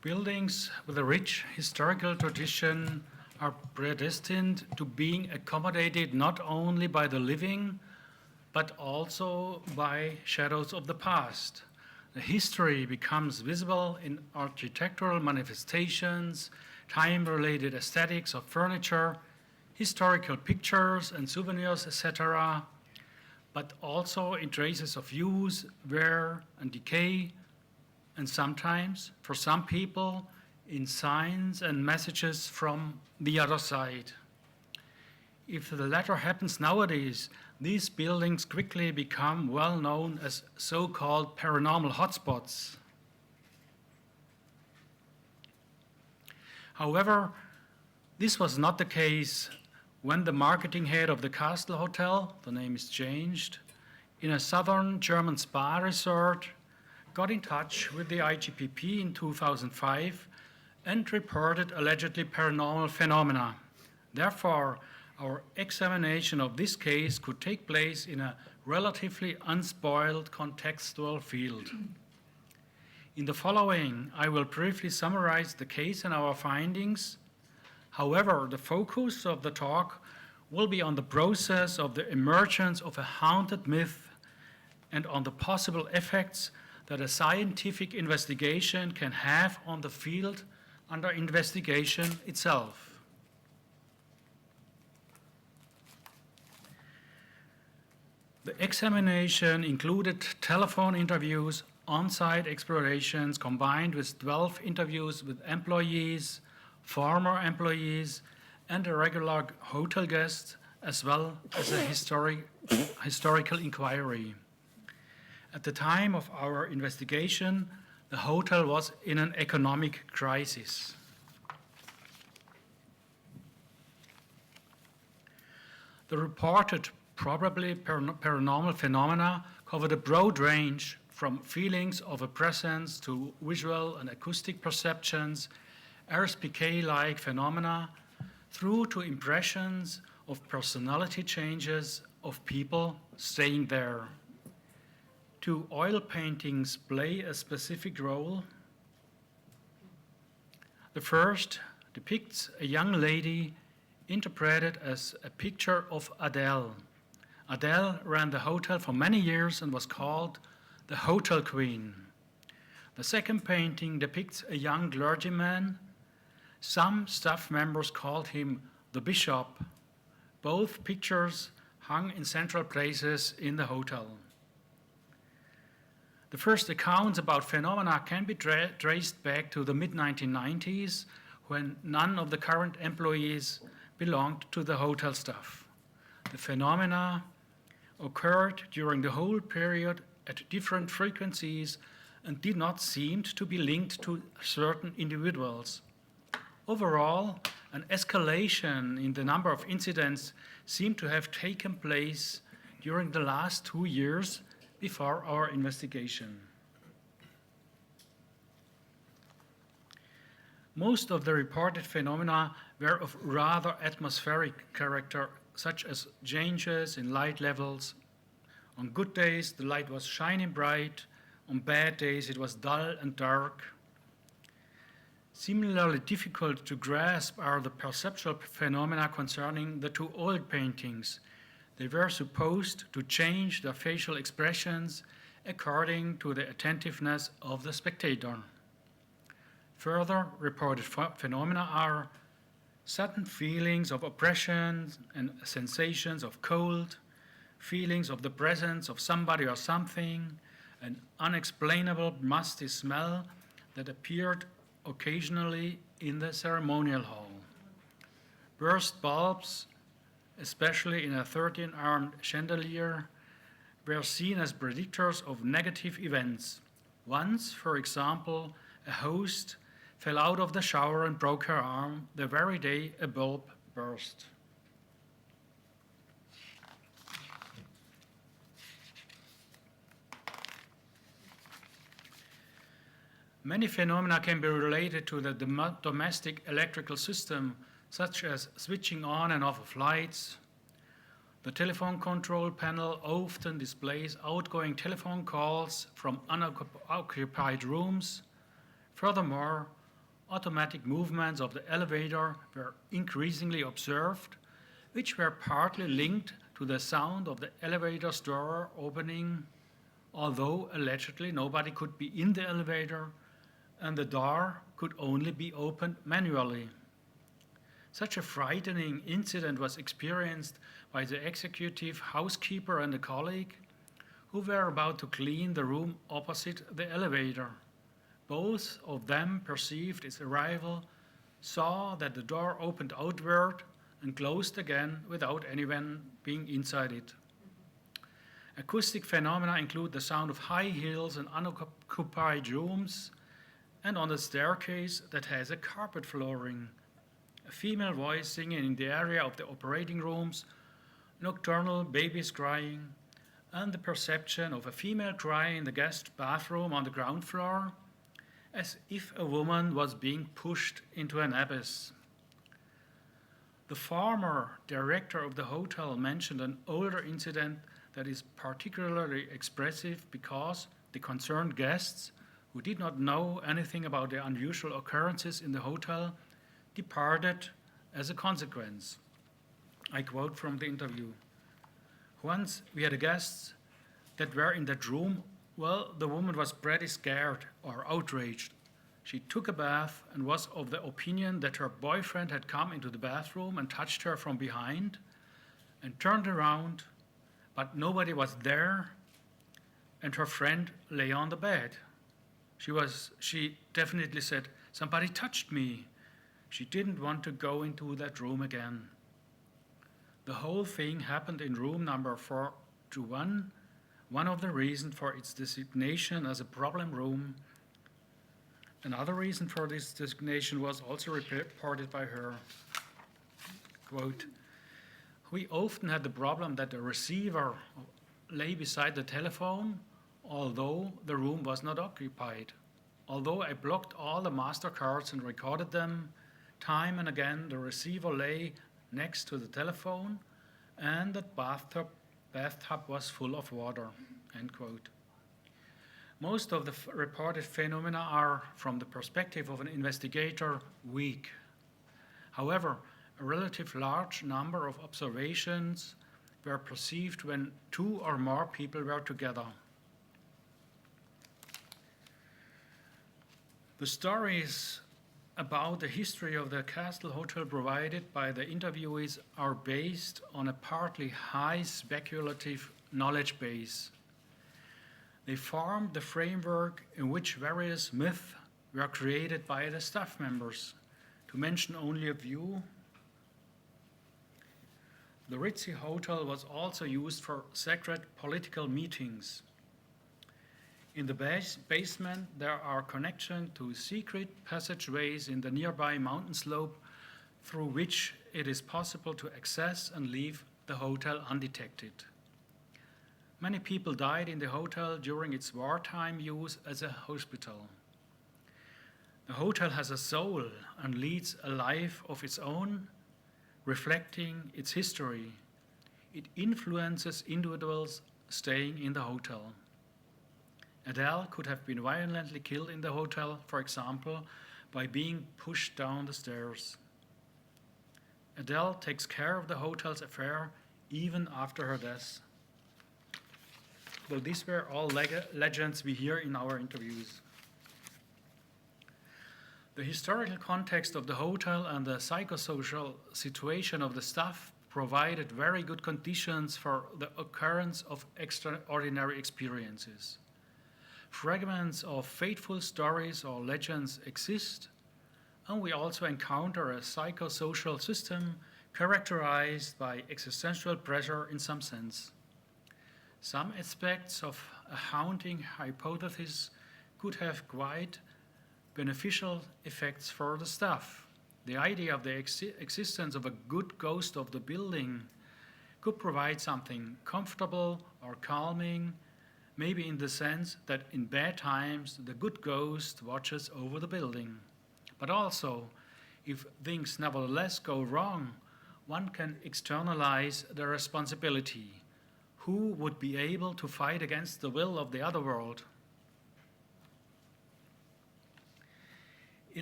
Buildings with a rich historical tradition are predestined to being accommodated not only by the living, but also by shadows of the past. The history becomes visible in architectural manifestations, time-related aesthetics of furniture, historical pictures and souvenirs, etc., but also in traces of use, wear, and decay, and sometimes, for some people, in signs and messages from the other side. If the latter happens nowadays, these buildings quickly become well known as so-called paranormal hotspots. However, this was not the case when the marketing head of the Castle Hotel, the name is changed, in a southern German spa resort, got in touch with the IGPP in 2005 and reported allegedly paranormal phenomena. Therefore, our examination of this case could take place in a relatively unspoiled contextual field. In the following, I will briefly summarize the case and our findings. However, the focus of the talk will be on the process of the emergence of a haunted myth and on the possible effects that a scientific investigation can have on the field under investigation itself. The examination included telephone interviews, on-site explorations combined with 12 interviews with employees, former employees, and a regular hotel guest, as well as a historical inquiry. At the time of our investigation, the hotel was in an economic crisis. The reported probably paranormal phenomena covered a broad range from feelings of a presence to visual and acoustic perceptions, RSPK-like phenomena, through to impressions of personality changes of people staying there. Do oil paintings play a specific role? The first depicts a young lady interpreted as a picture of Adele. Adele ran the hotel for many years and was called the Hotel Queen. The second painting depicts a young clergyman. Some staff members called him the Bishop. Both pictures hung in central places in the hotel. The first accounts about phenomena can be traced back to the mid-1990s, when none of the current employees belonged to the hotel staff. The phenomena occurred during the whole period at different frequencies and did not seem to be linked to certain individuals. Overall, an escalation in the number of incidents seemed to have taken place during the last 2 years before our investigation. Most of the reported phenomena were of rather atmospheric character, such as changes in light levels. On good days, the light was shining bright. On bad days, it was dull and dark. Similarly difficult to grasp are the perceptual phenomena concerning the two oil paintings. They were supposed to change their facial expressions according to the attentiveness of the spectator. Further reported phenomena are sudden feelings of oppression and sensations of cold, feelings of the presence of somebody or something, an unexplainable musty smell that appeared occasionally in the ceremonial hall. Burst bulbs, especially in a 13-armed chandelier, were seen as predictors of negative events. Once, for example, a host fell out of the shower and broke her arm the very day a bulb burst. Many phenomena can be related to the domestic electrical system, such as switching on and off of lights. The telephone control panel often displays outgoing telephone calls from unoccupied rooms. Furthermore, automatic movements of the elevator were increasingly observed, which were partly linked to the sound of the elevator's door opening, although allegedly nobody could be in the elevator and the door could only be opened manually. Such a frightening incident was experienced by the executive housekeeper and a colleague who were about to clean the room opposite the elevator. Both of them perceived its arrival, saw that the door opened outward and closed again without anyone being inside it. Acoustic phenomena include the sound of high heels in unoccupied rooms and on the staircase that has a carpet flooring, a female voice singing in the area of the operating rooms, nocturnal babies crying, and the perception of a female crying in the guest bathroom on the ground floor, as if a woman was being pushed into an abyss. The former director of the hotel mentioned an older incident that is particularly expressive because the concerned guests, who did not know anything about the unusual occurrences in the hotel, departed as a consequence. I quote from the interview. Once we had guests that were in that room. Well, the woman was pretty scared or outraged. She took a bath and was of the opinion that her boyfriend had come into the bathroom and touched her from behind and turned around, but nobody was there and her friend lay on the bed. She definitely said, "Somebody touched me." She didn't want to go into that room again. The whole thing happened in room number 421, one of the reasons for its designation as a problem room. Another reason for this designation was also reported by her. Quote, "We often had the problem that the receiver lay beside the telephone, although the room was not occupied. Although I blocked all the master cards and recorded them, time and again the receiver lay next to the telephone and the bathtub was full of water." End quote. Most of the reported phenomena are, from the perspective of an investigator, weak. However, a relatively large number of observations were perceived when two or more people were together. The stories about the history of the castle hotel provided by the interviewees are based on a partly high speculative knowledge base. They formed the framework in which various myths were created by the staff members. To mention only a few, the Ritzy Hotel was also used for sacred political meetings. In the basement, there are connections to secret passageways in the nearby mountain slope through which it is possible to access and leave the hotel undetected. Many people died in the hotel during its wartime use as a hospital. The hotel has a soul and leads a life of its own, reflecting its history. It influences individuals staying in the hotel. Adele could have been violently killed in the hotel, for example, by being pushed down the stairs. Adele takes care of the hotel's affair even after her death. Well, these were all legends we hear in our interviews. The historical context of the hotel and the psychosocial situation of the staff provided very good conditions for the occurrence of extraordinary experiences. Fragments of fateful stories or legends exist, and we also encounter a psychosocial system characterized by existential pressure in some sense. Some aspects of a haunting hypothesis could have quite beneficial effects for the staff. The idea of the existence of a good ghost of the building could provide something comfortable or calming, maybe in the sense that in bad times the good ghost watches over the building. But also, if things nevertheless go wrong, one can externalize the responsibility. Who would be able to fight against the will of the other world?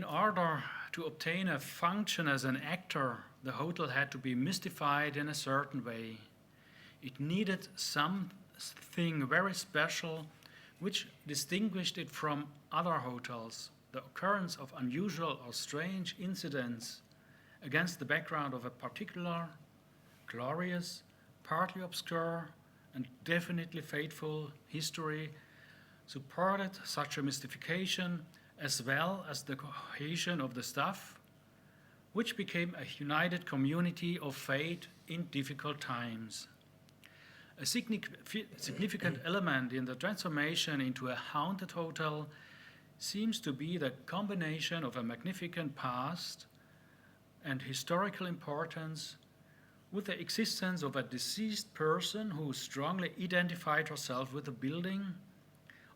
In order to obtain a function as an actor, the hotel had to be mystified in a certain way. It needed something very special which distinguished it from other hotels, the occurrence of unusual or strange incidents against the background of a particular, glorious, partly obscure, and definitely fateful history supported such a mystification as well as the cohesion of the staff, which became a united community of faith in difficult times. A significant element in the transformation into a haunted hotel seems to be the combination of a magnificent past and historical importance with the existence of a deceased person who strongly identified herself with the building,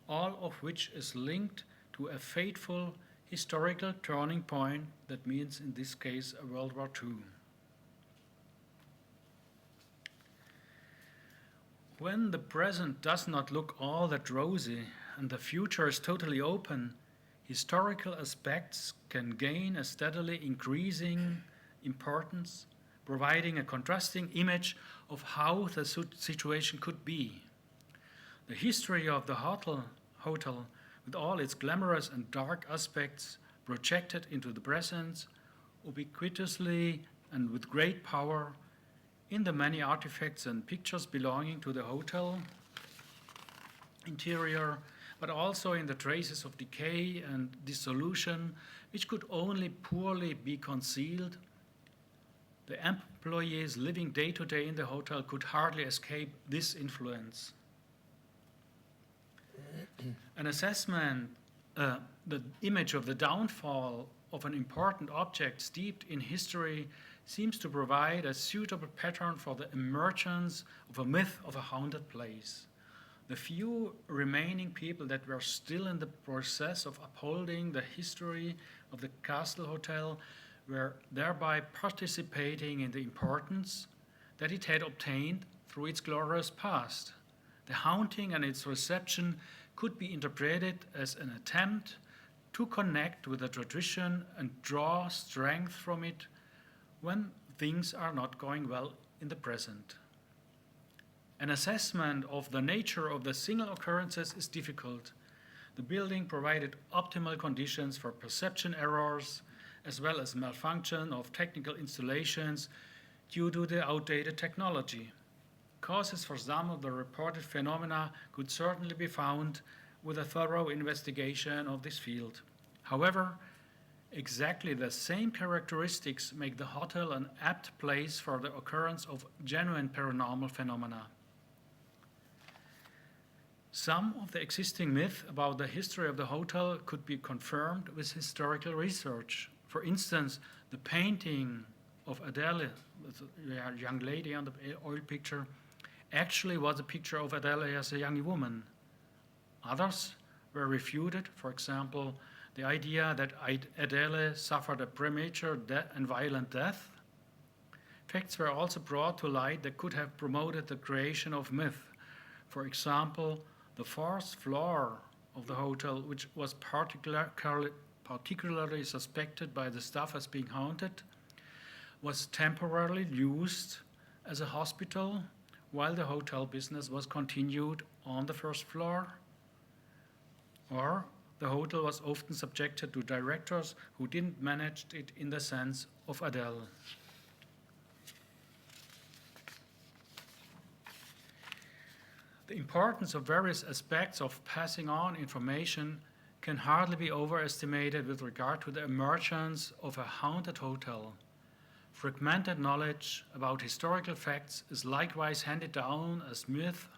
all of which is linked to a fateful historical turning point, that means in this case World War II. When the present does not look all that rosy and the future is totally open, historical aspects can gain a steadily increasing importance, providing a contrasting image of how the situation could be. The history of the hotel, with all its glamorous and dark aspects, projected into the present ubiquitously and with great power in the many artifacts and pictures belonging to the hotel interior, but also in the traces of decay and dissolution, which could only poorly be concealed. The employees living day to day in the hotel could hardly escape this influence. An assessment, the image of the downfall of an important object steeped in history seems to provide a suitable pattern for the emergence of a myth of a haunted place. The few remaining people that were still in the process of upholding the history of the Castle Hotel were thereby participating in the importance that it had obtained through its glorious past. The haunting and its reception could be interpreted as an attempt to connect with the tradition and draw strength from it when things are not going well in the present. An assessment of the nature of the single occurrences is difficult. The building provided optimal conditions for perception errors as well as malfunction of technical installations due to the outdated technology. Causes for some of the reported phenomena could certainly be found with a thorough investigation of this field. However, exactly the same characteristics make the hotel an apt place for the occurrence of genuine paranormal phenomena. Some of the existing myths about the history of the hotel could be confirmed with historical research. For instance, the painting of Adele, a young lady on the oil picture, actually was a picture of Adele as a young woman. Others were refuted, for example, the idea that Adele suffered a premature and violent death. Facts were also brought to light that could have promoted the creation of myth. For example, the fourth floor of the hotel, which was particularly suspected by the staff as being haunted, was temporarily used as a hospital while the hotel business was continued on the first floor. Or the hotel was often subjected to directors who didn't manage it in the sense of Adele. The importance of various aspects of passing on information can hardly be overestimated with regard to the emergence of a haunted hotel. Fragmented knowledge about historical facts is likewise handed down as myth,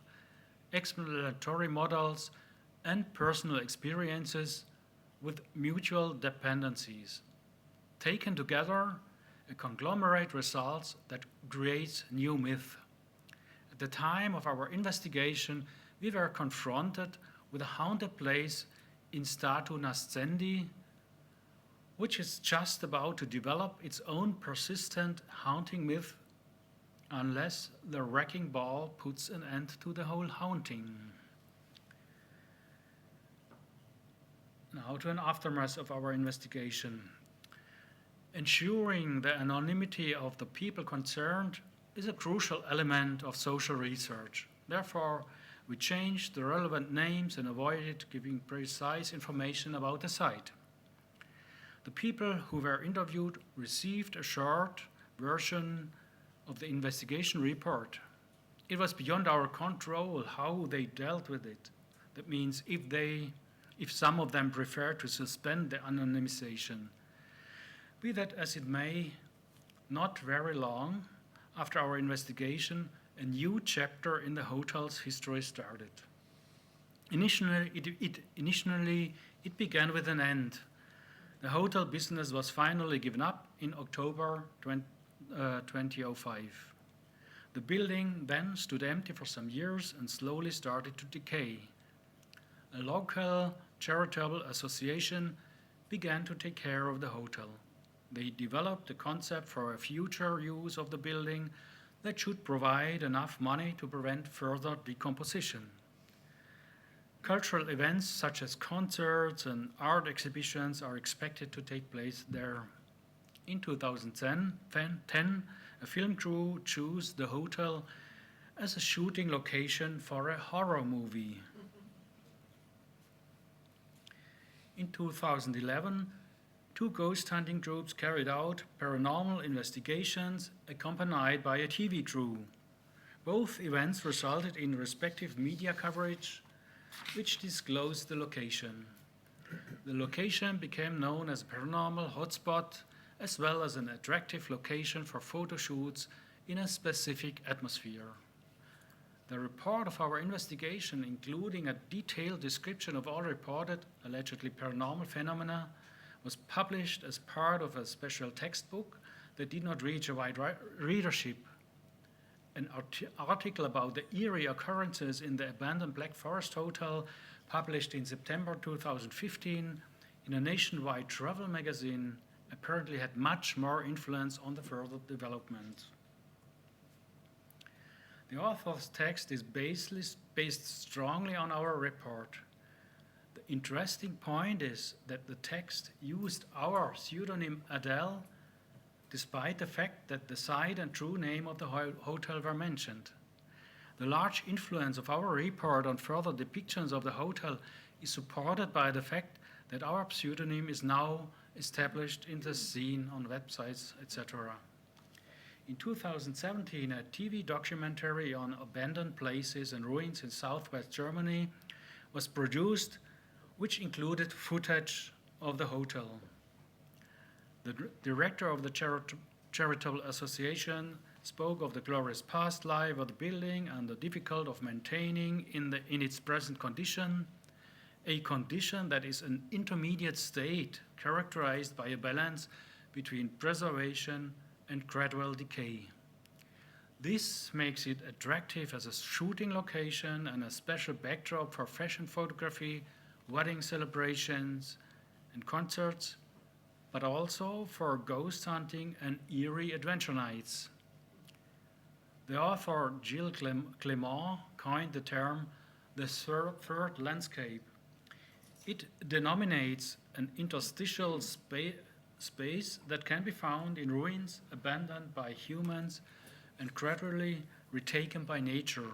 explanatory models, and personal experiences with mutual dependencies. Taken together, a conglomerate results that creates new myth. At the time of our investigation, we were confronted with a haunted place in Statu Nascendi, which is just about to develop its own persistent haunting myth unless the wrecking ball puts an end to the whole haunting. Now to an aftermath of our investigation. Ensuring the anonymity of the people concerned is a crucial element of social research. Therefore, we changed the relevant names and avoided giving precise information about the site. The people who were interviewed received a short version of the investigation report. It was beyond our control how they dealt with it. That means if some of them preferred to suspend the anonymization. Be that as it may, not very long after our investigation, a new chapter in the hotel's history started. Initially, it began with an end. The hotel business was finally given up in October 2005. The building then stood empty for some years and slowly started to decay. A local charitable association began to take care of the hotel. They developed a concept for a future use of the building that should provide enough money to prevent further decomposition. Cultural events such as concerts and art exhibitions are expected to take place there. In 2010, a film crew chose the hotel as a shooting location for a horror movie. In 2011, two ghost hunting groups carried out paranormal investigations accompanied by a TV crew. Both events resulted in respective media coverage, which disclosed the location. The location became known as a paranormal hotspot, as well as an attractive location for photo shoots in a specific atmosphere. The report of our investigation, including a detailed description of all reported allegedly paranormal phenomena, was published as part of a special textbook that did not reach a wide readership. An article about the eerie occurrences in the abandoned Black Forest Hotel, published in September 2015 in a nationwide travel magazine, apparently had much more influence on the further development. The author's text is based strongly on our report. The interesting point is that the text used our pseudonym Adele, despite the fact that the site and true name of the hotel were mentioned. The large influence of our report on further depictions of the hotel is supported by the fact that our pseudonym is now established in the scene on websites, etc. In 2017, a TV documentary on abandoned places and ruins in southwest Germany was produced, which included footage of the hotel. The director of the charitable association spoke of the glorious past life of the building and the difficulty of maintaining in its present condition, a condition that is an intermediate state characterized by a balance between preservation and gradual decay. This makes it attractive as a shooting location and a special backdrop for fashion photography, wedding celebrations, and concerts, but also for ghost hunting and eerie adventure nights. The author Gilles Clément coined the term the third landscape. It denominates an interstitial space that can be found in ruins abandoned by humans and gradually retaken by nature,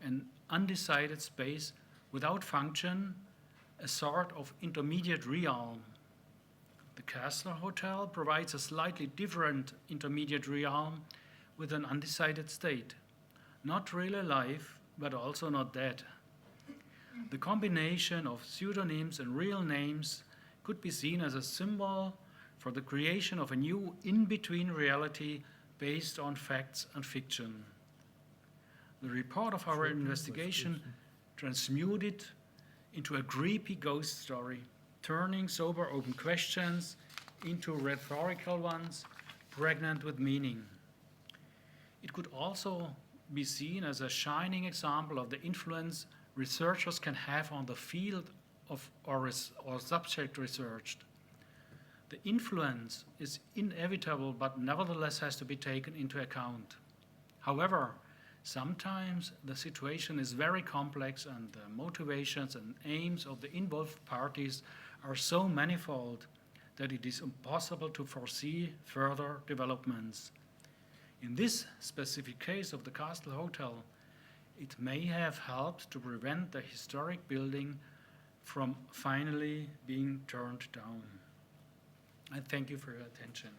an undecided space without function, a sort of intermediate realm. The Castle Hotel provides a slightly different intermediate realm with an undecided state, not really alive, but also not dead. The combination of pseudonyms and real names could be seen as a symbol for the creation of a new in-between reality based on facts and fiction. The report of our investigation transmuted into a creepy ghost story, turning sober open questions into rhetorical ones pregnant with meaning. It could also be seen as a shining example of the influence researchers can have on the field of or subject researched. The influence is inevitable, but nevertheless has to be taken into account. However, Sometimes the situation is very complex and the motivations and aims of the involved parties are so manifold that it is impossible to foresee further developments. In this specific case of the Castle Hotel, it may have helped to prevent the historic building from finally being turned down. I thank you for your attention.